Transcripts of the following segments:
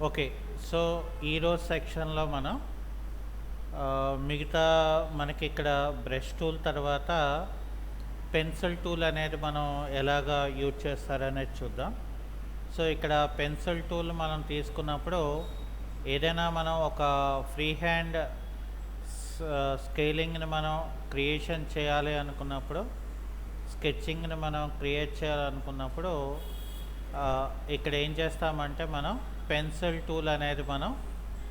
Okay. So, ఈరోజు సెక్షన్‌లో మనం మిగతా మనకిక్కడ బ్రష్ టూల్ తర్వాత పెన్సిల్ టూల్ అనేది మనం ఎలాగా యూజ్ చేస్తారనేది చూద్దాం. సో, ఇక్కడ పెన్సిల్ టూల్ మనం తీసుకున్నప్పుడు ఏదైనా మనం ఒక ఫ్రీ హ్యాండ్ స్కేలింగ్‌ని మనం క్రియేషన్ చేయాలి అనుకున్నప్పుడు, స్కెచింగ్‌ని మనం క్రియేట్ చేయాలనుకున్నప్పుడు ఇక్కడ ఏం చేస్తామంటే మనం పెన్సిల్ టూల్ అనేది మనం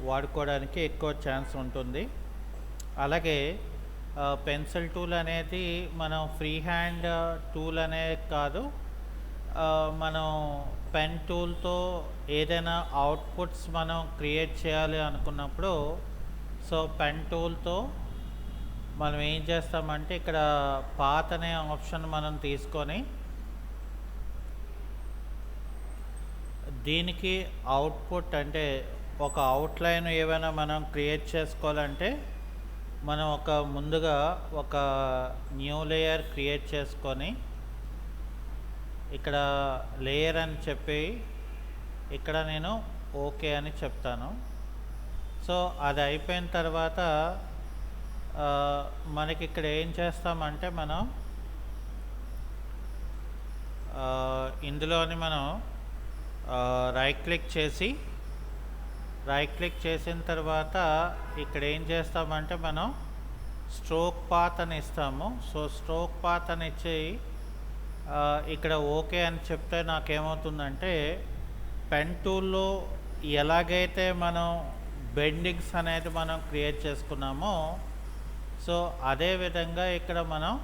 వాడుకోవడానికి ఎక్కువ ఛాన్స్ ఉంటుంది. అలాగే పెన్సిల్ టూల్ అనేది మనం ఫ్రీ హ్యాండ్ టూల్ అనే కాదు, మనం పెన్ టూల్తో ఏదైనా అవుట్పుట్స్ మనం క్రియేట్ చేయాలి అనుకున్నప్పుడు సో పెన్ టూల్తో మనం ఏం చేస్తామంటే ఇక్కడ పాత్ అనే ఆప్షన్ మనం తీసుకొని దీనికి అవుట్పుట్ అంటే ఒక అవుట్లైన్ ఏమైనా మనం క్రియేట్ చేసుకోవాలంటే మనం ముందుగా ఒక న్యూ లేయర్ క్రియేట్ చేసుకొని ఇక్కడ లేయర్ అని చెప్పి ఇక్కడ నేను ఓకే అని చెప్తాను. సో అది అయిపోయిన తర్వాత మనకి ఇక్కడ ఏం చేస్తామంటే మనం ఇందులోని మనం రైట్ క్లిక్ చేసిన తర్వాత ఇక్కడ ఏం చేస్తామంటే మనం స్ట్రోక్ పాత్ అని ఇస్తాము. సో స్ట్రోక్ పాత్ అని ఇచ్చి ఇక్కడ ఓకే అని చెప్తే నాకేమవుతుందంటే పెన్ టూల్లో ఎలాగైతే మనం బెండింగ్స్ అనేది మనం క్రియేట్ చేసుకున్నామో సో అదే విధంగా ఇక్కడ మనం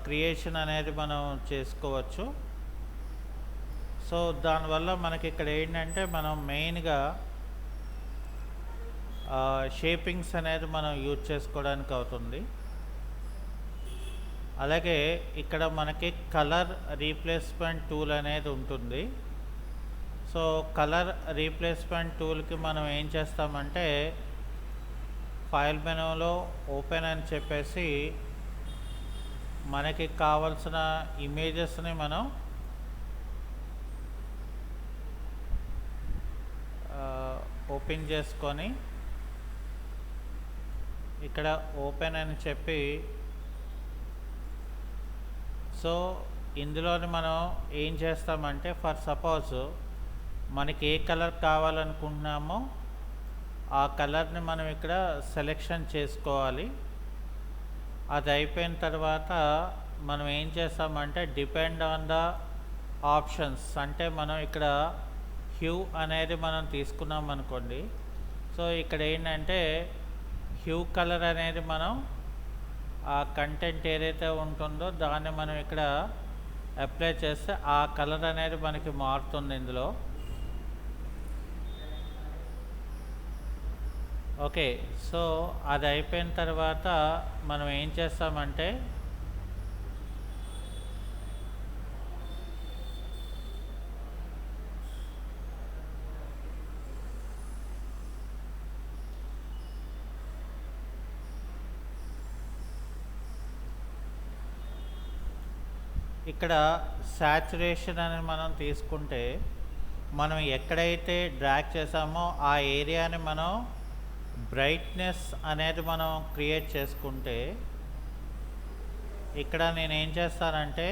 క్రియేషన్ అనేది మనం చేసుకోవచ్చు. సో దానివల్ల మనకి ఇక్కడ ఏంటంటే మనం మెయిన్గా షేపింగ్స్ అనేది మనం యూజ్ చేసుకోవడానికి అవుతుంది. అలాగే ఇక్కడ మనకి కలర్ రీప్లేస్మెంట్ టూల్ అనేది ఉంటుంది. సో కలర్ రీప్లేస్మెంట్ టూల్కి మనం ఏం చేస్తామంటే ఫైల్ మెనూలో ఓపెన్ అని చెప్పేసి మనకి కావలసిన ఇమేజెస్ని మనం ఓపెన్ చేసుకొని ఇక్కడ ఓపెన్ అని చెప్పి సో ఇందులోని మనం ఏం చేస్తామంటే ఫర్ సపోజ్ మనకి ఏ కలర్ కావాలనుకుంటున్నామో ఆ కలర్ని మనం ఇక్కడ సెలెక్షన్ చేసుకోవాలి. అది అయిపోయిన తర్వాత మనం ఏం చేస్తామంటే డిపెండ్ ఆన్ ద ఆప్షన్స్ అంటే మనం ఇక్కడ హ్యూ అనేది మనం తీసుకున్నాం అనుకోండి. సో ఇక్కడ ఏంటంటే హ్యూ కలర్ అనేది మనం ఆ కంటెంట్ ఏదైతే ఉంటుందో దాన్ని మనం ఇక్కడ అప్లై చేస్తే ఆ కలర్ అనేది మనకి మారుతుంది ఇందులో. ఓకే. సో అది అయిపోయిన తర్వాత మనం ఏం చేస్తామంటే ఇక్కడ సాచురేషన్ అని మనం తీసుకుంటే మనం ఎక్కడైతే డ్రాగ్ చేసామో ఆ ఏరియాని మనం బ్రైట్నెస్ అనేది మనం క్రియేట్ చేసుకుంటే ఇక్కడ నేను ఏం చేస్తానంటే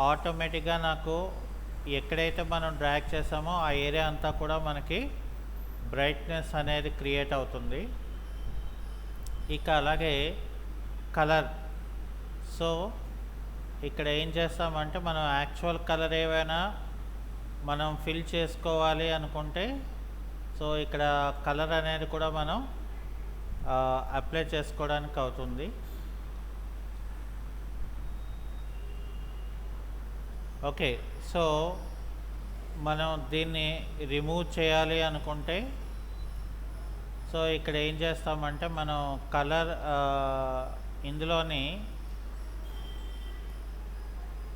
ఆటోమేటిక్గా నాకు ఎక్కడైతే మనం డ్రాగ్ చేసామో ఆ ఏరియా అంతా కూడా మనకి బ్రైట్నెస్ అనేది క్రియేట్ అవుతుంది. ఇక అలాగే కలర్ సో ఇక్కడ ఏం చేస్తామంటే మనం యాక్చువల్ కలర్ ఏవైనా మనం ఫిల్ చేసుకోవాలి అనుకుంటే సో ఇక్కడ కలర్ అనేది కూడా మనం అప్లై చేసుకోవడానికి అవుతుంది. ఓకే. సో మనం దీన్ని రిమూవ్ చేయాలి అనుకుంటే సో ఇక్కడ ఏం చేస్తామంటే మనం కలర్ ఇందులోని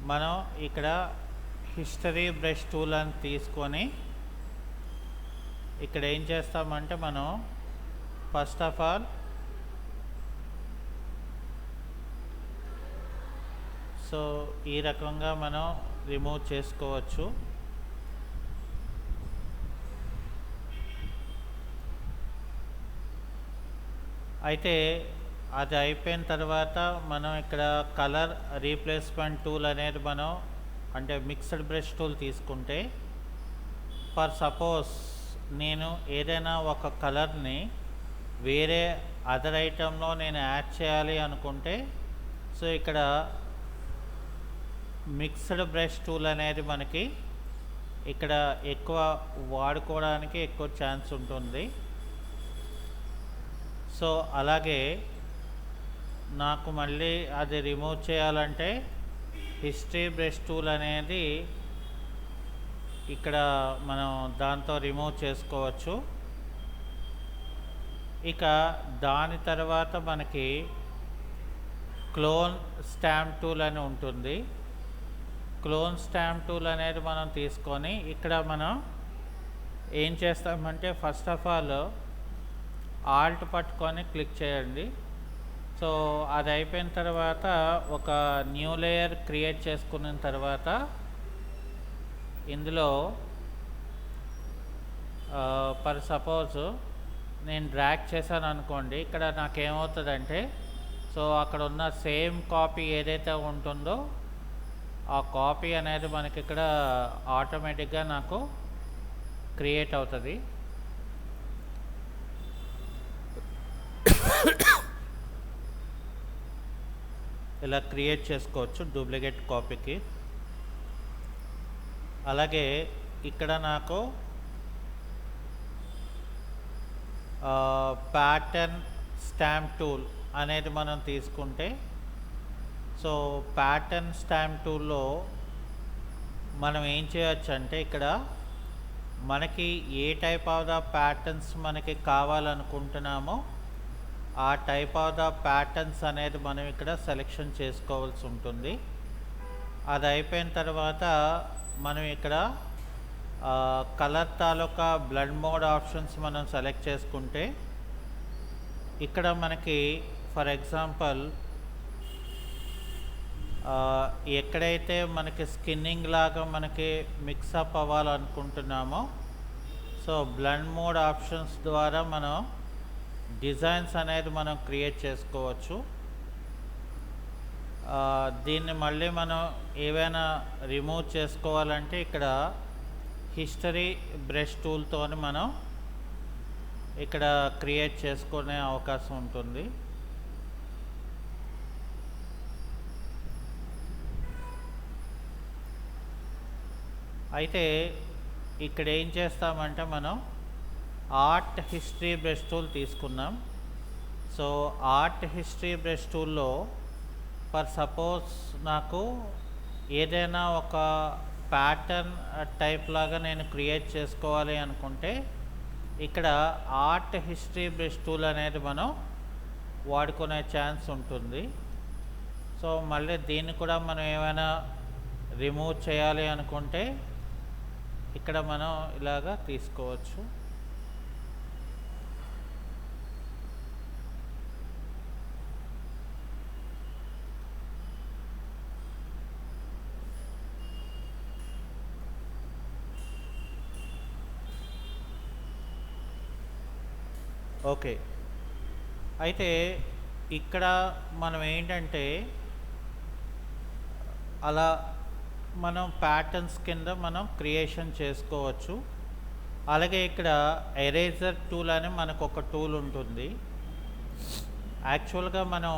మనం ఇక్కడ హిస్టరీ బ్రష్ టూల్ అని తీసుకొని ఇక్కడ ఏం చేస్తామంటే మనం ఫస్ట్ ఆఫ్ ఆల్ సో ఈ రకంగా మనం రిమూవ్ చేసుకోవచ్చు. అయితే అది అయిపోయిన తర్వాత మనం ఇక్కడ కలర్ రీప్లేస్మెంట్ టూల్ అనేది మనం అంటే మిక్స్డ్ బ్రష్ టూల్ తీసుకుంటే ఫర్ సపోజ్ నేను ఏదైనా ఒక కలర్ని వేరే అదర్ ఐటెంలో నేను యాడ్ చేయాలి అనుకుంటే సో ఇక్కడ మిక్స్డ్ బ్రష్ టూల్ అనేది మనకి ఇక్కడ ఎక్కువ వాడుకోవడానికి ఎక్కువ ఛాన్స్ ఉంటుంది. సో అలాగే నాకు మళ్ళీ అది రిమూవ్ చేయాలంటే హిస్టరీ బ్రష్ టూల్ అనేది ఇక్కడ మనం దాంతో రిమూవ్ చేసుకోవచ్చు. ఇక దాని తర్వాత మనకి క్లోన్ స్టాంప్ టూల్ అని ఉంటుంది. క్లోన్ స్టాంప్ టూల్ అనేది మనం తీసుకొని ఇక్కడ మనం ఏం చేస్తామంటే ఫస్ట్ ఆఫ్ ఆల్ ఆల్ట్ పట్టుకొని క్లిక్ చేయండి. సో అది అయిపోయిన తర్వాత ఒక న్యూ లేయర్ క్రియేట్ చేసుకున్న తర్వాత ఇందులో ఫర్ సపోజ్ నేను డ్రాగ్ చేశాను అనుకోండి, ఇక్కడ నాకేమవుతుందంటే సో అక్కడ ఉన్న సేమ్ కాపీ ఏదైతే ఉంటుందో ఆ కాపీ అనేది మనకి ఇక్కడ ఆటోమేటిక్గా నాకు క్రియేట్ అవుతుంది. ఇలా క్రియేట్ చేసుకోవచ్చు డూప్లికేట్ కాపీకి. అలాగే ఇక్కడ నాకు ప్యాటర్న్ స్టాంప్ టూల్ అనేది మనం తీసుకుంటే సో ప్యాటర్న్ స్టాంప్ టూల్లో మనం ఏం చేయొచ్చు అంటే ఇక్కడ మనకి ఏ టైప్ ఆఫ్ ద ప్యాటర్న్స్ మనకి కావాలనుకుంటున్నామో ఆ టైప్ ఆఫ్ ద ప్యాటర్న్స్ అనేది మనం ఇక్కడ సెలెక్షన్ చేసుకోవాల్సి ఉంటుంది. అది అయిపోయిన తర్వాత మనం ఇక్కడ కలర్ తాలూకా బ్లడ్ మోడ్ ఆప్షన్స్ మనం సెలెక్ట్ చేసుకుంటే ఇక్కడ మనకి ఫర్ ఎగ్జాంపుల్ ఎక్కడైతే మనకి స్కిన్నింగ్ లాగా మనకి మిక్సప్ అవ్వాలనుకుంటున్నామో సో బ్లడ్ మోడ్ ఆప్షన్స్ ద్వారా మనం డిజైన్స్ అనేది మనం క్రియేట్ చేసుకోవచ్చు. దీన్ని మళ్ళీ మనం ఏవైనా రిమూవ్ చేసుకోవాలంటే ఇక్కడ హిస్టరీ బ్రష్ టూల్తో మనం ఇక్కడ క్రియేట్ చేసుకునే అవకాశం ఉంటుంది. అయితే ఇక్కడ ఏం చేస్తామంటే మనం ఆర్ట్ హిస్టరీ బ్రష్ టూల్ తీసుకున్నాం. సో ఆర్ట్ హిస్టరీ బ్రష్ టూల్లో ఫర్ సపోజ్ నాకు ఏదైనా ఒక ప్యాటర్న్ టైప్ లాగా నేను క్రియేట్ చేసుకోవాలి అనుకుంటే ఇక్కడ ఆర్ట్ హిస్టరీ బ్రష్ టూల్ అనేది మనం వాడుకునే ఛాన్స్ ఉంటుంది. సో మళ్ళీ దీన్ని కూడా మనం ఏమైనా రిమూవ్ చేయాలి అనుకుంటే ఇక్కడ మనం ఇలాగా తీసుకోవచ్చు. ఓకే, అయితే ఇక్కడ మనం ఏంటంటే అలా మనం ప్యాటర్న్స్ కింద మనం క్రియేషన్ చేసుకోవచ్చు. అలాగే ఇక్కడ ఎరేజర్ టూల్ అని మనకు ఒక టూల్ ఉంటుంది. యాక్చువల్గా మనం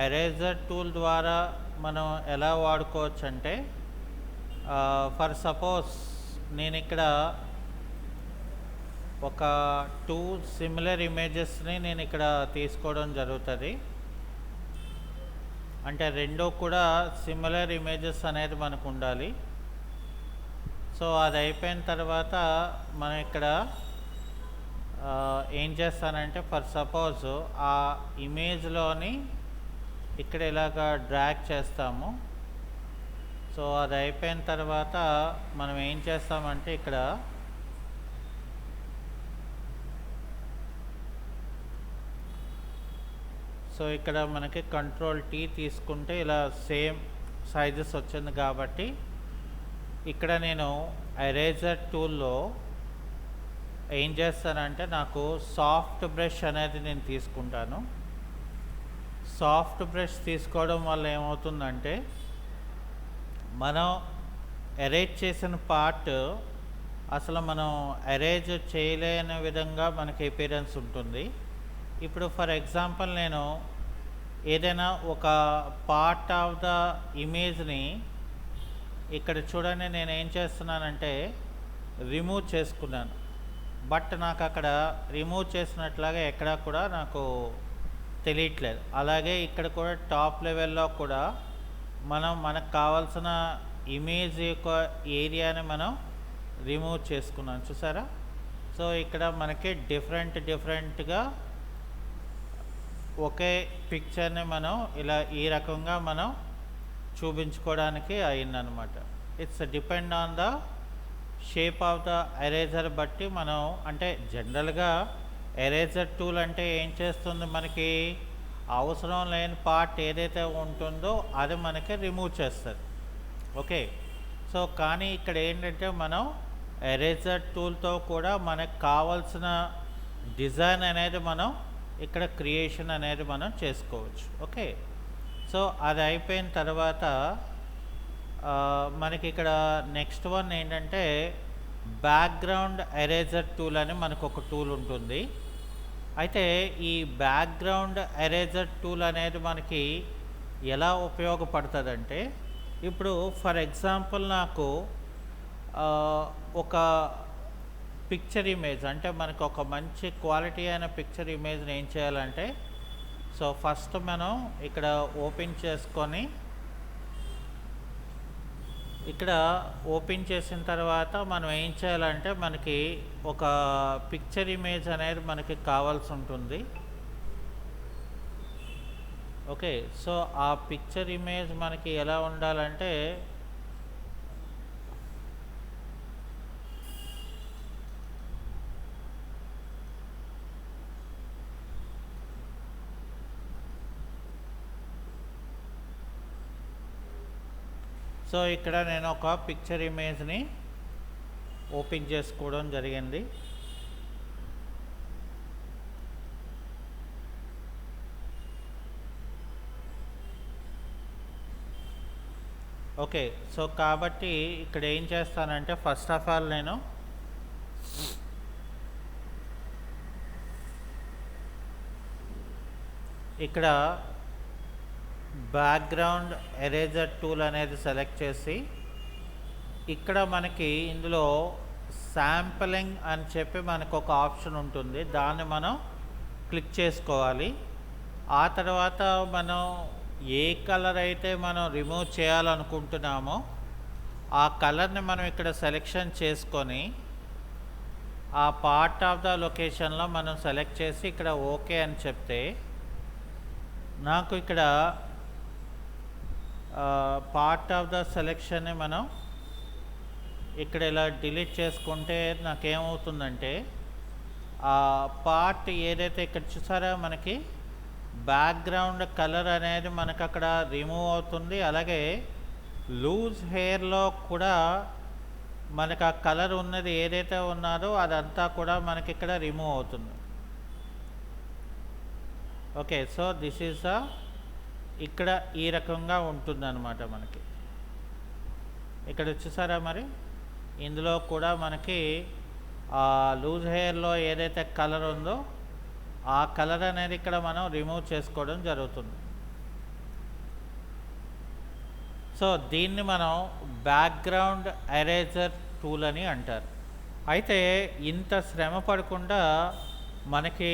ఎరేజర్ టూల్ ద్వారా మనం ఎలా వాడుకోవచ్చు అంటే ఫర్ సపోజ్ నేను ఇక్కడ ఒక 2 సిమిలర్ ఇమేజెస్ని నేను ఇక్కడ తీసుకోవడం జరుగుతుంది. అంటే రెండో కూడా సిమిలర్ ఇమేజెస్ అనేది మనకు ఉండాలి. సో అది అయిపోయిన తర్వాత మనం ఇక్కడ ఏం చేస్తానంటే ఫర్ సపోజ్ ఆ ఇమేజ్లోని ఇక్కడ ఇలాగా డ్రాగ్ చేస్తాము. సో అది అయిపోయిన తర్వాత మనం ఏం చేస్తామంటే ఇక్కడ సో ఇక్కడ మనకి కంట్రోల్ T తీసుకుంటే ఇలా సేమ్ సైజెస్ వచ్చింది కాబట్టి ఇక్కడ నేను ఎరేజర్ టూల్లో ఏం చేస్తానంటే నాకు సాఫ్ట్ బ్రష్ అనేది నేను తీసుకుంటాను. సాఫ్ట్ బ్రష్ తీసుకోవడం వల్ల ఏమవుతుందంటే మనం ఎరేజ్ చేసిన పార్ట్ అసలు మనం ఎరేజ్ చేయలేని విధంగా మనకి అపియరెన్స్ ఉంటుంది. ఇప్పుడు ఫర్ ఎగ్జాంపుల్ నేను ఏదైనా ఒక పార్ట్ ఆఫ్ ద ఇమేజ్ని ఇక్కడ చూడండి, నేను ఏం చేస్తున్నానంటే రిమూవ్ చేసుకున్నాను. బట్ నాకు అక్కడ రిమూవ్ చేసినట్లాగా ఎక్కడా కూడా నాకు తెలియట్లేదు. అలాగే ఇక్కడ కూడా టాప్ లెవెల్లో కూడా మనకు కావాల్సిన ఇమేజ్ యొక్క ఏరియాని మనం రిమూవ్ చేసుకున్నాం, చూసారా. సో ఇక్కడ మనకి డిఫరెంట్గా ఒకే పిక్చర్ని మనం ఇలా ఈ రకంగా మనం చూపించుకోవడానికి అయిందనమాట. It's depend on the shape of the eraser బట్టి మనం, అంటే జనరల్గా ఎరేజర్ టూల్ అంటే ఏం చేస్తుంది, మనకి అవసరం లేని పార్ట్ ఏదైతే ఉంటుందో అది మనకి రిమూవ్ చేస్తుంది. ఓకే, సో కానీ ఇక్కడ ఏంటంటే మనం ఎరేజర్ టూల్తో కూడా మనకు కావాల్సిన డిజైన్ అనేది మనం ఇక్కడ క్రియేషన్ అనేది మనం చేసుకోవచ్చు. ఓకే, సో అది అయిపోయిన తర్వాత మనకి ఇక్కడ నెక్స్ట్ వన్ ఏంటంటే బ్యాక్గ్రౌండ్ ఎరేజర్ టూల్ అని మనకు ఒక టూల్ ఉంటుంది. అయితే ఈ బ్యాక్గ్రౌండ్ ఎరేజర్ టూల్ అనేది మనకి ఎలా ఉపయోగపడుతుందంటే, ఇప్పుడు ఫర్ ఎగ్జాంపుల్ నాకు ఒక పిక్చర్ ఇమేజ్, అంటే మనకు ఒక మంచి క్వాలిటీ అయిన పిక్చర్ ఇమేజ్ని ఏం చేయాలంటే, సో ఫస్ట్ మనం ఇక్కడ ఓపెన్ చేసుకొని, ఇక్కడ ఓపెన్ చేసిన తర్వాత మనం ఏం చేయాలంటే మనకి ఒక పిక్చర్ ఇమేజ్ అనేది మనకి కావాల్సి ఉంటుంది. ఓకే, సో ఆ పిక్చర్ ఇమేజ్ మనకి ఎలా ఉండాలంటే, సో ఇక్కడ నేను ఒక పిక్చర్ ఇమేజ్ని ఓపెన్ చేసుకోవడం జరిగింది. ఓకే, సో కాబట్టి ఇక్కడ ఏం చేస్తానంటే ఫస్ట్ ఆఫ్ ఆల్ నేను ఇక్కడ బ్యాక్గ్రౌండ్ ఎరేజర్ టూల్ అనేది సెలెక్ట్ చేసి, ఇక్కడ మనకి ఇందులో శాంప్లింగ్ అని చెప్పి మనకు ఒక ఆప్షన్ ఉంటుంది, దాన్ని మనం క్లిక్ చేసుకోవాలి. ఆ తర్వాత మనం ఏ కలర్ అయితే మనం రిమూవ్ చేయాలనుకుంటున్నామో ఆ కలర్ని మనం ఇక్కడ సెలెక్షన్ చేసుకొని ఆ పార్ట్ ఆఫ్ ద లొకేషన్లో మనం సెలెక్ట్ చేసి ఇక్కడ ఓకే అని చెప్తే, నాకు ఇక్కడ పార్ట్ ఆఫ్ ద సెలెక్షన్ని మనం ఇక్కడ ఇలా డిలీట్ చేసుకుంటే నాకేమవుతుందంటే ఆ పార్ట్ ఏదైతే ఇక్కడ చూసారా మనకి బ్యాక్గ్రౌండ్ కలర్ అనేది మనకు అక్కడ రిమూవ్ అవుతుంది. అలాగే లూజ్ హెయిర్లో కూడా మనకు ఆ కలర్ ఉన్నది ఏదైతే ఉన్నదో అదంతా కూడా మనకి ఇక్కడ రిమూవ్ అవుతుంది. ఓకే, సో దిస్ ఈజ్ ఇక్కడ ఈ రకంగా ఉంటుందన్నమాట. మనకి ఇక్కడ చూసారా మరి ఇందులో కూడా మనకి లూజ్ హెయిర్లో ఏదైతే కలర్ ఉందో ఆ కలర్ అనేది ఇక్కడ మనం రిమూవ్ చేసుకోవడం జరుగుతుంది. సో దీన్ని మనం బ్యాక్గ్రౌండ్ ఎరేజర్ టూల్ అని అంటారు. అయితే ఇంత శ్రమ పడకుండా మనకి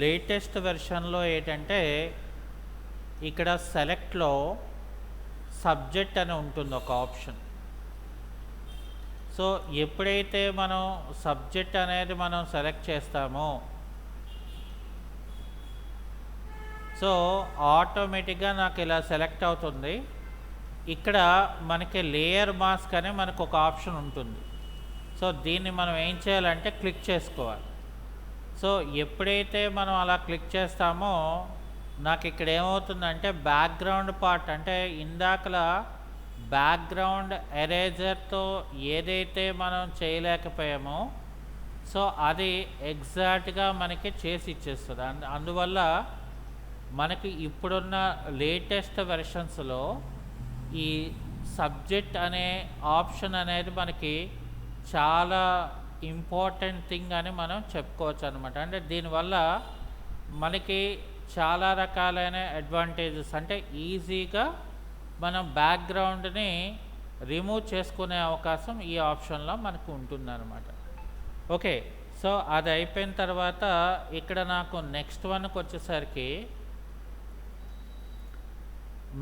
లేటెస్ట్ వెర్షన్లో ఏంటంటే ఇక్కడ సెలెక్ట్లో సబ్జెక్ట్ అని ఉంటుంది ఒక ఆప్షన్. సో ఎప్పుడైతే మనం సబ్జెక్ట్ అనేది మనం సెలెక్ట్ చేస్తామో సో ఆటోమేటిక్గా నాకు ఇలా సెలెక్ట్ అవుతుంది. ఇక్కడ మనకి లేయర్ మాస్క్ అనే మనకు ఒక ఆప్షన్ ఉంటుంది. సో దీన్ని మనం ఏం చేయాలంటే క్లిక్ చేసుకోవాలి. సో ఎప్పుడైతే మనం అలా క్లిక్ చేస్తామో నాకు ఇక్కడ ఏమవుతుందంటే బ్యాక్గ్రౌండ్ పార్ట్, అంటే ఇందాకలా బ్యాక్గ్రౌండ్ ఎరేజర్తో ఏదైతే మనం చేయలేకపోయామో సో అది ఎగ్జాక్ట్గా మనకి చేసి ఇచ్చేస్తుంది. అందువల్ల మనకి ఇప్పుడున్న లేటెస్ట్ వెర్షన్స్లో ఈ సబ్జెక్ట్ అనే ఆప్షన్ అనేది మనకి చాలా ఇంపార్టెంట్ థింగ్ అని మనం చెప్పుకోవచ్చు అనమాట. అంటే దీనివల్ల మనకి చాలా రకాలైన అడ్వాంటేజెస్, అంటే ఈజీగా మనం బ్యాక్గ్రౌండ్ని రిమూవ్ చేసుకునే అవకాశం ఈ ఆప్షన్లో మనకు ఉంటుందన్నమాట. ఓకే, సో అది అయిపోయిన తర్వాత ఇక్కడ నాకు నెక్స్ట్ వన్కి వచ్చేసరికి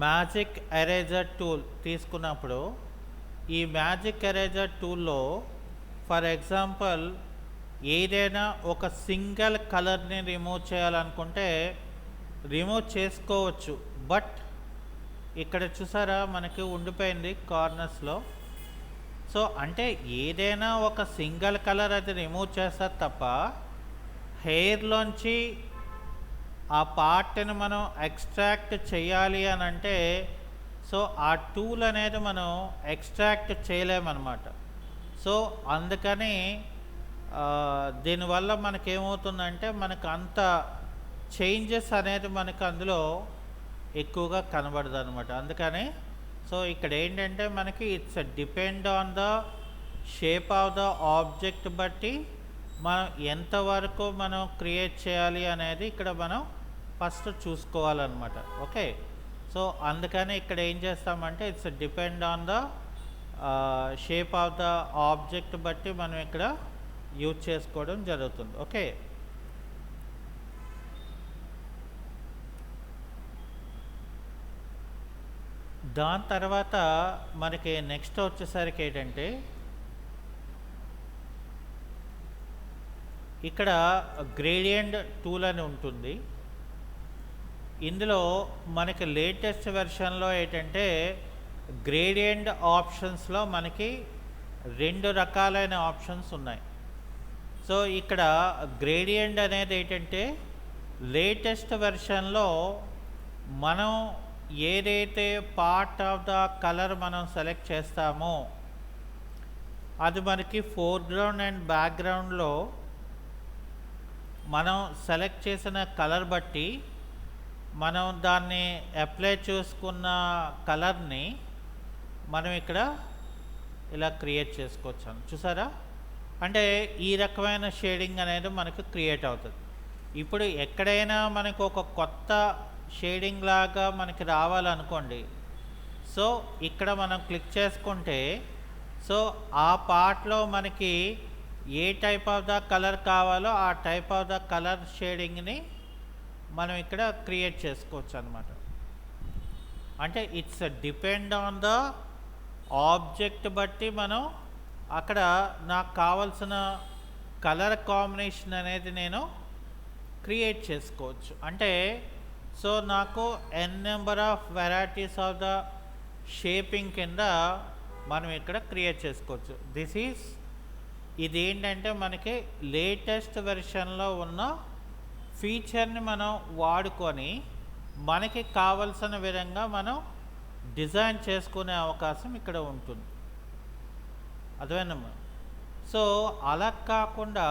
మ్యాజిక్ ఎరేజర్ టూల్ తీసుకున్నప్పుడు, ఈ మ్యాజిక్ ఎరేజర్ టూల్లో ఫర్ ఎగ్జాంపుల్ ఏదైనా ఒక సింగిల్ కలర్ని రిమూవ్ చేయాలనుకుంటే రిమూవ్ చేసుకోవచ్చు. బట్ ఇక్కడ చూసారా మనకి ఉండిపోయింది కార్నర్స్లో. సో అంటే ఏదైనా ఒక సింగిల్ కలర్ అది రిమూవ్ చేస్తారు తప్ప హెయిర్లోంచి ఆ పార్ట్ని మనం ఎక్స్ట్రాక్ట్ చేయాలి అని అంటే సో ఆ టూల్ అనేది మనం ఎక్స్ట్రాక్ట్ చేయలేమన్నమాట. సో అందుకని దీనివల్ల మనకేమవుతుందంటే మనకు అంత చేంజెస్ అనేది మనకు అందులో ఎక్కువగా కనబడదు అనమాట. అందుకని సో ఇక్కడ ఏంటంటే మనకి it's depend on the shape of the object బట్టి మనం ఎంతవరకు మనం క్రియేట్ చేయాలి అనేది ఇక్కడ మనం ఫస్ట్ చూసుకోవాలన్నమాట. ఓకే, సో అందుకని ఇక్కడ ఏం చేస్తామంటే it's depend on the shape of the object బట్టి మనం ఇక్కడ యూజ్ చేసుకోవడం జరుగుతుంది. ఓకే, దాని తర్వాత మనకి నెక్స్ట్ వచ్చేసరికి ఏంటంటే ఇక్కడ గ్రేడియంట్ టూల్ అని ఉంటుంది. ఇందులో మనకి లేటెస్ట్ వెర్షన్లో ఏంటంటే గ్రేడియంట్ ఆప్షన్స్లో మనకి 2 రకాలైన ఆప్షన్స్ ఉన్నాయి. సో ఇక్కడ గ్రేడియంట్ అనేది ఏంటంటే లేటెస్ట్ వెర్షన్లో మనం ఏదైతే పార్ట్ ఆఫ్ ద కలర్ మనం సెలెక్ట్ చేస్తామో అది మనకి ఫోర్గ్రౌండ్ అండ్ బ్యాక్గ్రౌండ్లో మనం సెలెక్ట్ చేసిన కలర్ బట్టి మనం దాన్ని అప్లై చేసుకున్న కలర్ని మనం ఇక్కడ ఇలా క్రియేట్ చేసుకోవచ్చు. చూసారా, అంటే ఈ రకమైన షేడింగ్ అనేది మనకు క్రియేట్ అవుతుంది. ఇప్పుడు ఎక్కడైనా మనకు ఒక కొత్త షేడింగ్ లాగా మనకి రావాలనుకోండి, సో ఇక్కడ మనం క్లిక్ చేసుకుంటే సో ఆ పార్ట్లో మనకి ఏ టైప్ ఆఫ్ ద కలర్ కావాలో ఆ టైప్ ఆఫ్ ద కలర్ షేడింగ్ని మనం ఇక్కడ క్రియేట్ చేసుకోవచ్చు అనమాట. అంటే it's depend on the object బట్టి మనం అక్కడ నాకు కావాల్సిన కలర్ కాంబినేషన్ అనేది నేను క్రియేట్ చేసుకోవచ్చు. అంటే సో నాకు n number of varieties of the shaping కింద మనం ఇక్కడ క్రియేట్ చేసుకోవచ్చు. ఇది ఏంటంటే మనకి లేటెస్ట్ వెర్షన్లో ఉన్న ఫీచర్ని మనం వాడుకొని మనకి కావలసిన విధంగా మనం డిజైన్ చేసుకునే అవకాశం ఇక్కడ ఉంటుంది. అదేనమ్మా. సో అలా కాకుండా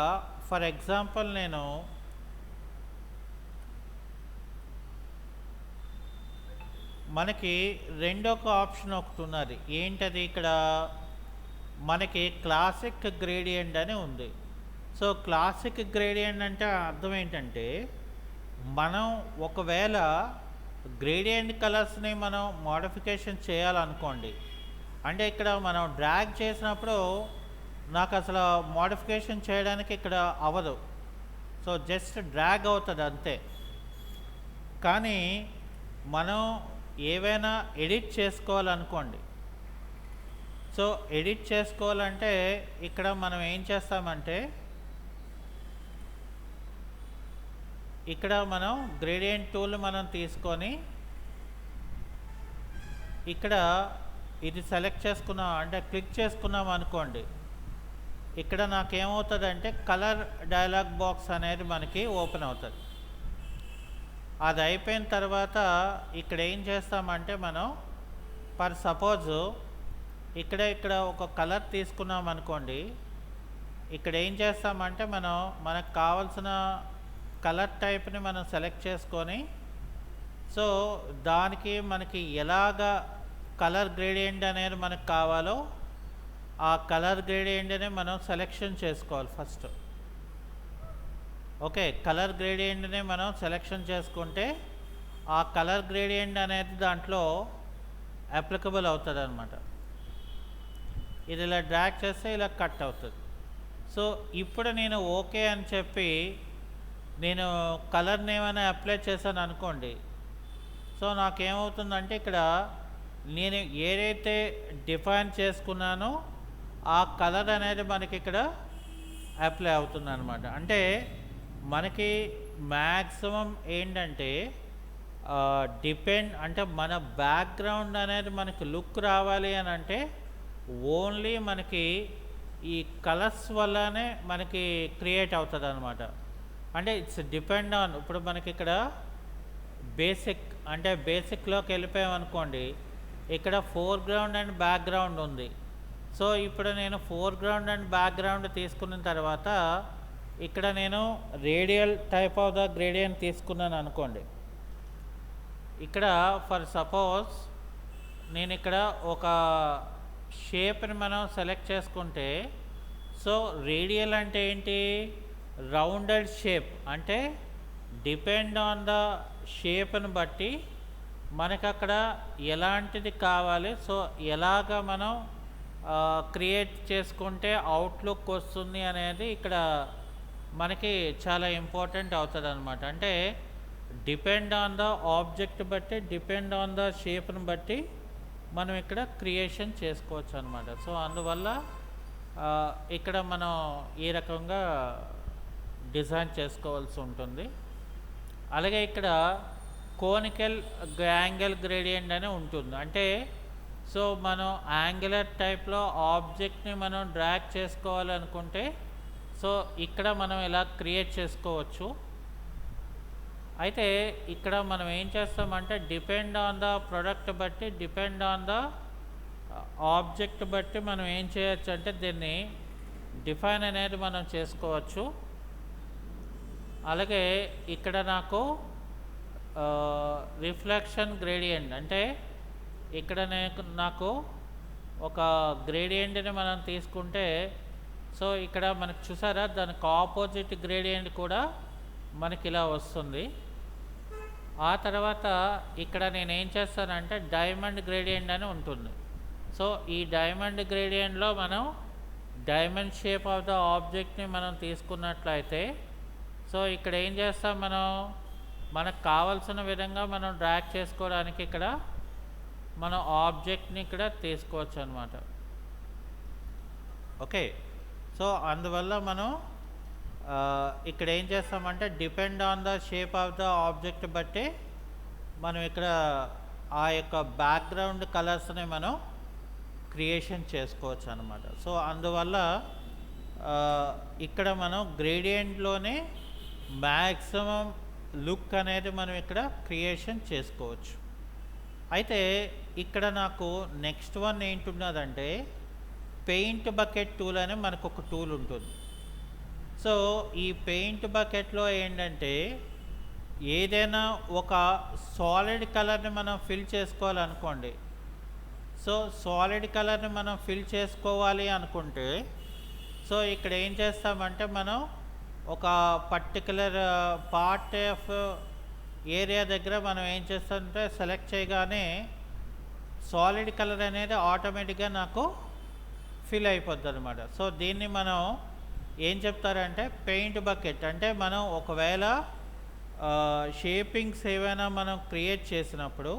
ఫర్ ఎగ్జాంపుల్ నేను మనకి రెండొక ఆప్షన్ ఒకటి ఉన్నది. ఏంటది? ఇక్కడ మనకి క్లాసిక్ గ్రేడియంట్ అని ఉంది. సో క్లాసిక్ గ్రేడియంట్ అంటే అర్థం ఏంటంటే మనం ఒకవేళ గ్రేడియంట్ కలర్స్ని మనం మోడిఫికేషన్ చేయాలనుకోండి, అంటే ఇక్కడ మనం డ్రాగ్ చేసినప్పుడు నాకు అసలు మోడిఫికేషన్ చేయడానికి ఇక్కడ అవ్వదు. సో జస్ట్ డ్రాగ్ అవుతుంది అంతే. కానీ మనం ఏవైనా ఎడిట్ చేసుకోవాలనుకోండి, సో ఎడిట్ చేసుకోవాలంటే ఇక్కడ మనం ఏం చేస్తామంటే ఇక్కడ మనం గ్రేడియంట్ టూల్ మనం తీసుకొని ఇక్కడ ఇది సెలెక్ట్ చేసుకున్నాం అంటే క్లిక్ చేసుకున్నాం అనుకోండి, ఇక్కడ నాకేమవుతుందంటే కలర్ డైలాగ్ బాక్స్ అనేది మనకి ఓపెన్ అవుతుంది. అది అయిపోయిన తర్వాత ఇక్కడ ఏం చేస్తామంటే మనం సపోజ్ ఇక్కడ ఒక కలర్ తీసుకున్నాం అనుకోండి, ఇక్కడ ఏం చేస్తామంటే మనకు కావాల్సిన కలర్ టైప్ని మనం సెలెక్ట్ చేసుకొని, సో దానికి మనకి ఎలాగా కలర్ గ్రేడియంట్ అనేది మనకు కావాలో ఆ కలర్ గ్రేడియంట్ని మనం సెలెక్షన్ చేసుకోవాలి ఫస్ట్. ఓకే, కలర్ గ్రేడియంట్ని మనం సెలెక్షన్ చేసుకుంటే ఆ కలర్ గ్రేడియంట్ అనేది దాంట్లో అప్లికబుల్ అవుతుంది అనమాట. ఇది ఇలా డ్రాగ్ చేస్తే ఇలా కట్ అవుతుంది. సో ఇప్పుడు నేను ఓకే అని చెప్పి నేను కలర్ని ఏమైనా అప్లై చేశాను అనుకోండి, సో నాకేమవుతుందంటే ఇక్కడ నేను ఏదైతే డిఫైన్ చేసుకున్నానో ఆ కలర్ అనేది మనకి ఇక్కడ అప్లై అవుతుంది అనమాట. అంటే మనకి మ్యాక్సిమం ఏంటంటే అంటే మన బ్యాక్గ్రౌండ్ అనేది మనకి లుక్ రావాలి అని అంటే ఓన్లీ మనకి ఈ కలర్స్ వల్లనే మనకి క్రియేట్ అవుతుంది అనమాట. అంటే ఇట్స్ డిపెండ్ ఆన్, ఇప్పుడు మనకి ఇక్కడ బేసిక్లోకి వెళ్ళిపోయామనుకోండి, ఇక్కడ ఫోర్గ్రౌండ్ అండ్ బ్యాక్గ్రౌండ్ ఉంది. సో ఇప్పుడు నేను ఫోర్గ్రౌండ్ అండ్ బ్యాక్గ్రౌండ్ తీసుకున్న తర్వాత ఇక్కడ నేను radial type of the gradient తీసుకున్నాను అనుకోండి. ఇక్కడ ఫర్ సపోజ్ నేను ఇక్కడ ఒక షేప్ని మనం సెలెక్ట్ చేసుకుంటే, సో రేడియల్ అంటే ఏంటి, రౌండెడ్ షేప్. అంటే డిపెండ్ ఆన్ ద షేప్ని బట్టి మనకు అక్కడ ఎలాంటిది కావాలి, సో ఎలాగ మనం క్రియేట్ చేసుకుంటే అవుట్లుక్ వస్తుంది అనేది ఇక్కడ మనకి చాలా ఇంపార్టెంట్ అవుతుంది అనమాట. అంటే డిపెండ్ ఆన్ ద ఆబ్జెక్ట్ బట్టి, డిపెండ్ ఆన్ ద షేప్ని బట్టి మనం ఇక్కడ క్రియేషన్ చేసుకోవచ్చు అనమాట. సో అందువల్ల ఇక్కడ మనం ఈ రకంగా డిజైన్ చేసుకోవాల్సి ఉంటుంది. అలాగే ఇక్కడ కోనికల్ యాంగిల్ గ్రేడియంట్ అని ఉంటుంది. అంటే సో మనం యాంగులర్ టైప్లో ఆబ్జెక్ట్ని మనం డ్రాగ్ చేసుకోవాలనుకుంటే, సో ఇక్కడ మనం ఇలా క్రియేట్ చేసుకోవచ్చు. అయితే ఇక్కడ మనం ఏం చేస్తామంటే డిపెండ్ ఆన్ ద ప్రొడక్ట్ బట్టి, డిపెండ్ ఆన్ ద ఆబ్జెక్ట్ బట్టి మనం ఏం చేయొచ్చు అంటే దీన్ని డిఫైన్ అనేది మనం చేసుకోవచ్చు. అలాగే ఇక్కడ రిఫ్లెక్షన్ గ్రేడియంట్, అంటే ఇక్కడ నాకు ఒక గ్రేడియంట్ని మనం తీసుకుంటే, సో ఇక్కడ మనకు చూసారా దానికి ఆపోజిట్ గ్రేడియంట్ కూడా మనకి ఇలా వస్తుంది. ఆ తర్వాత ఇక్కడ నేను ఏం చేస్తానంటే డైమండ్ గ్రేడియంట్ అని ఉంటుంది. సో ఈ డైమండ్ గ్రేడియంట్లో మనం డైమండ్ షేప్ ఆఫ్ ద ఆబ్జెక్ట్ని మనం తీసుకున్నట్లయితే, సో ఇక్కడ ఏం చేస్తాం, మనకు కావాల్సిన విధంగా మనం డ్రాగ్ చేసుకోవడానికి ఇక్కడ మనం ఆబ్జెక్ట్ని ఇక్కడ తీసుకోవచ్చు అనమాట. ఓకే, సో అందువల్ల మనం ఇక్కడ ఏం చేస్తామంటే depend on the shape of the object బట్టి మనం ఇక్కడ ఆ యొక్క బ్యాక్గ్రౌండ్ కలర్స్ని మనం క్రియేషన్ చేసుకోవచ్చు అనమాట. సో అందువల్ల ఇక్కడ మనం గ్రేడియంట్లోనే మ్యాక్సిమం లుక్ అనేది మనం ఇక్కడ క్రియేషన్ చేసుకోవచ్చు. అయితే ఇక్కడ నాకు నెక్స్ట్ వన్ ఏంటున్నదంటే పెయింట్ బకెట్ టూల్ అని మనకు ఒక టూల్ ఉంటుంది. సో ఈ పెయింట్ బకెట్లో ఏంటంటే ఏదైనా ఒక సాలిడ్ కలర్ని మనం ఫిల్ చేసుకోవాలనుకోండి. సో సాలిడ్ కలర్ని మనం ఫిల్ చేసుకోవాలి అనుకుంటే, సో ఇక్కడ ఏం చేస్తామంటే మనం ఒక పర్టికులర్ పార్ట్ ఆఫ్ ఏరియా దగ్గర మనం ఏం చేస్తామంటే సెలెక్ట్ చేయగానే సాలిడ్ కలర్ అనేది ఆటోమేటిక్గా నాకు ఫిల్ అయిపోద్ది అనమాట. సో దీన్ని మనం ఏం చెప్తారంటే పెయింట్ బకెట్. అంటే మనం ఒకవేళ షేపింగ్స్ ఏవైనా మనం క్రియేట్ చేసినప్పుడు,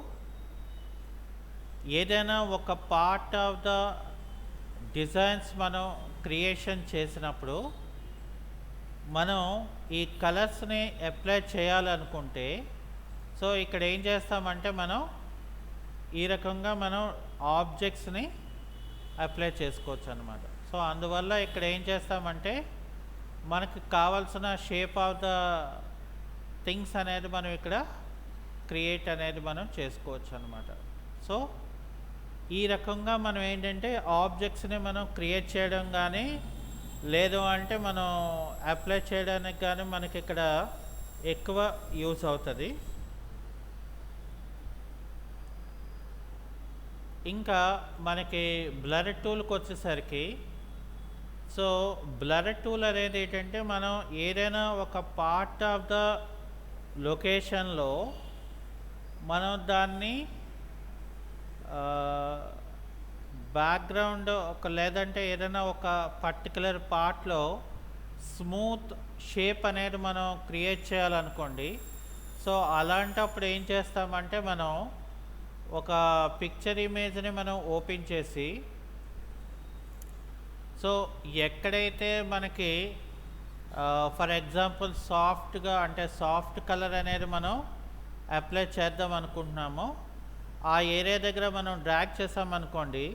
ఏదైనా ఒక పార్ట్ ఆఫ్ ద డిజైన్స్ మనం క్రియేషన్ చేసినప్పుడు మనం ఈ కలర్స్ని అప్లై చేయాలనుకుంటే, సో ఇక్కడ ఏం చేస్తామంటే మనం ఈ రకంగా మనం ఆబ్జెక్ట్స్ని అప్లై చేసుకోవచ్చు అనమాట. సో అందువల్ల ఇక్కడ ఏం చేస్తామంటే మనకు కావాల్సిన షేప్ ఆఫ్ ద థింగ్స్ అనేది మనం ఇక్కడ క్రియేట్ అనేది మనం చేసుకోవచ్చు అనమాట. సో ఈ రకంగా మనం ఏంటంటే ఆబ్జెక్ట్స్ని మనం క్రియేట్ చేయడం కానీ, లేదు అంటే మనం అప్లై చేయడానికి కానీ మనకి ఇక్కడ ఎక్కువ యూస్ అవుతుంది. ఇంకా మనకి బ్లర్ టూల్కి వచ్చేసరికి, సో బ్లర్ టూల్ అనేది ఏంటంటే మనం ఏదైనా ఒక పార్ట్ ఆఫ్ ద లొకేషన్లో మనం దాన్ని బ్యాక్గ్రౌండ్ లేదంటే ఏదైనా ఒక పర్టికులర్ పార్ట్లో స్మూత్ షేప్ అనేది మనం క్రియేట్ చేయాలనుకోండి. సో అలాంటప్పుడు ఏం చేస్తామంటే మనం ఒక పిక్చర్ ఇమేజ్ని మనం ఓపెన్ చేసి, సో ఎక్కడైతే మనకి ఫర్ ఎగ్జాంపుల్ సాఫ్ట్గా అంటే సాఫ్ట్ కలర్ అనేది మనం అప్లై చేద్దాం అనుకుంటున్నామో ఆ ఏరియా దగ్గర మనం డ్రాగ్ చేసామనుకోండి,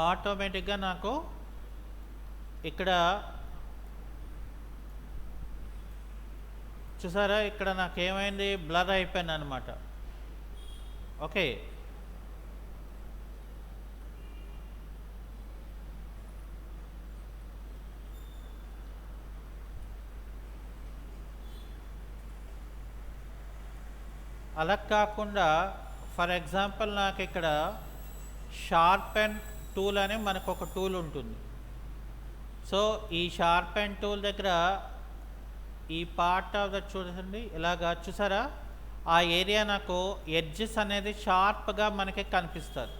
ఆటోమేటిక్గా నాకు ఇక్కడ చూసారా, ఇక్కడ నాకు ఏమైంది, బ్లర్ అయిపోయింది అనమాట. ఓకే, అలా కాకుండా ఫర్ ఎగ్జాంపుల్ నాకు ఇక్కడ షార్పెన్ టూల్ అని మనకు ఒక టూల్ ఉంటుంది. సో ఈ షార్పెన్ టూల్ దగ్గర ఈ పార్ట్ ఆఫ్ ద చూడండి, ఇలాగా చూసారా, ఆ ఏరియా నాకు ఎడ్జెస్ అనేది షార్ప్గా మనకి కనిపిస్తుంది.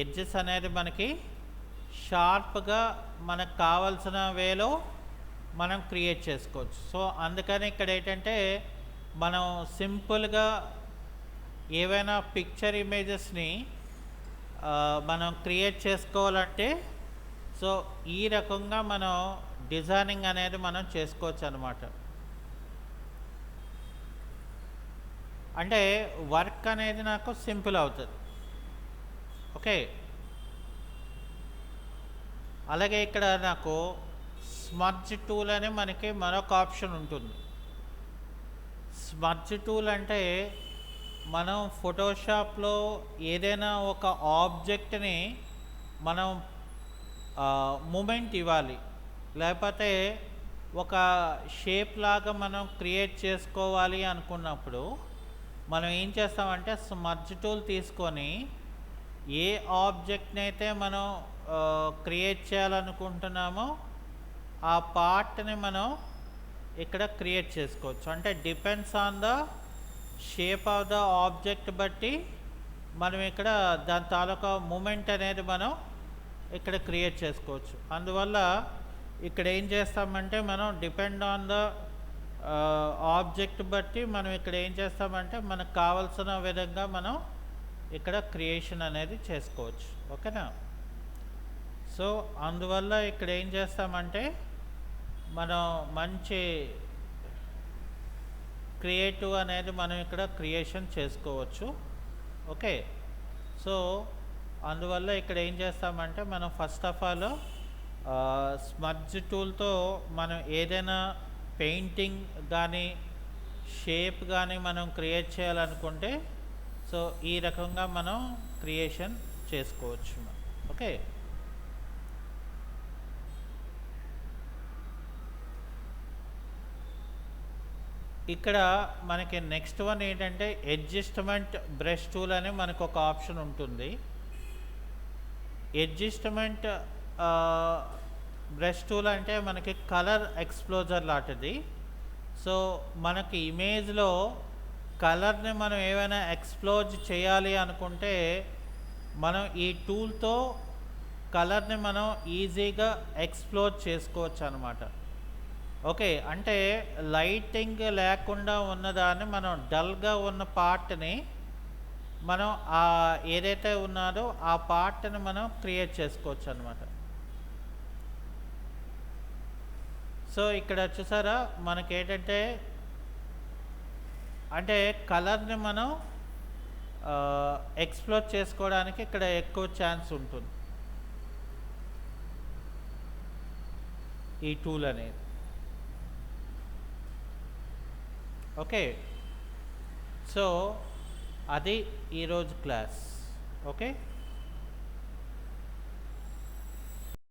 ఎడ్జెస్ అనేది మనకి షార్ప్గా మనకు కావాల్సిన వేలో మనం క్రియేట్ చేసుకోవచ్చు. సో అందుకని ఇక్కడ ఏంటంటే మనం సింపుల్గా ఏవైనా పిక్చర్ ఇమేజెస్ని మనం క్రియేట్ చేసుకోవాలంటే సో ఈ రకంగా మనం డిజైనింగ్ అనేది మనం చేసుకోవచ్చు అన్నమాట. అంటే వర్క్ అనేది నాకు సింపుల్ అవుతుంది. ఓకే, అలాగే ఇక్కడ నాకు స్మర్జ్ టూల్ అని మనకి మరొక ఆప్షన్ ఉంటుంది. స్మర్జ్ టూల్ అంటే మనం ఫోటోషాప్లో ఏదైనా ఒక ఆబ్జెక్ట్ని మనం మూమెంట్ ఇవ్వాలి, లేకపోతే ఒక షేప్ లాగా మనం క్రియేట్ చేసుకోవాలి అనుకున్నప్పుడు మనం ఏం చేస్తామంటే స్మర్జ్ టూల్ తీసుకొని ఏ ఆబ్జెక్ట్ని అయితే మనం క్రియేట్ చేయాలనుకుంటున్నామో ఆ పార్ట్ని మనం ఇక్కడ క్రియేట్ చేసుకోవచ్చు. అంటే depends on the shape of the object బట్టి మనం ఇక్కడ దాని తాలూకా మూమెంట్ అనేది మనం ఇక్కడ క్రియేట్ చేసుకోవచ్చు. అందువల్ల ఇక్కడ ఏం చేస్తామంటే మనం డిపెండ్ ఆన్ ద ఆబ్జెక్ట్ బట్టి మనం ఇక్కడ ఏం చేస్తామంటే మనకు కావాల్సిన విధంగా మనం ఇక్కడ క్రియేషన్ అనేది చేసుకోవచ్చు. ఓకేనా? సో అందువల్ల ఇక్కడ ఏం చేస్తామంటే మనం మంచి క్రియేటివ్ అనేది మనం ఇక్కడ క్రియేషన్ చేసుకోవచ్చు. ఓకే, సో అందువల్ల ఇక్కడ ఏం చేస్తామంటే మనం ఫస్ట్ ఆఫ్ ఆల్ స్మర్జ్ టూల్తో మనం ఏదైనా పెయింటింగ్ కానీ షేప్ కానీ మనం క్రియేట్ చేయాలనుకుంటే సో ఈ రకంగా మనం క్రియేషన్ చేసుకోవచ్చు. ఓకే, ఇక్కడ మనకి నెక్స్ట్ వన్ ఏంటంటే అడ్జస్ట్మెంట్ బ్రష్ టూల్ అని మనకు ఒక ఆప్షన్ ఉంటుంది. అడ్జస్ట్మెంట్ బ్రష్ టూల్ అంటే మనకి కలర్ ఎక్స్ప్లోజర్ లాంటిది. సో మనకి ఇమేజ్లో కలర్ని మనం ఏమైనా ఎక్స్ప్లోజ్ చేయాలి అనుకుంటే మనం ఈ టూల్తో కలర్ని మనం ఈజీగా ఎక్స్ప్లోజ్ చేసుకోవచ్చు అన్నమాట. ఓకే, అంటే లైటింగ్ లేకుండా ఉన్నదాన్ని మనం డల్గా ఉన్న పార్ట్ని మనం ఏదైతే ఉన్నదో ఆ పార్ట్ని మనం క్రియేట్ చేసుకోవచ్చు అన్నమాట. సో ఇక్కడ చూసారా మనకి ఏంటంటే అంటే కలర్ని మనం ఎక్స్ప్లోర్ చేసుకోవడానికి ఇక్కడ ఎక్కువ ఛాన్స్ ఉంటుంది ఈ టూల్ అనేది. ఓకే, సో అది ఈరోజు క్లాస్. ఓకే.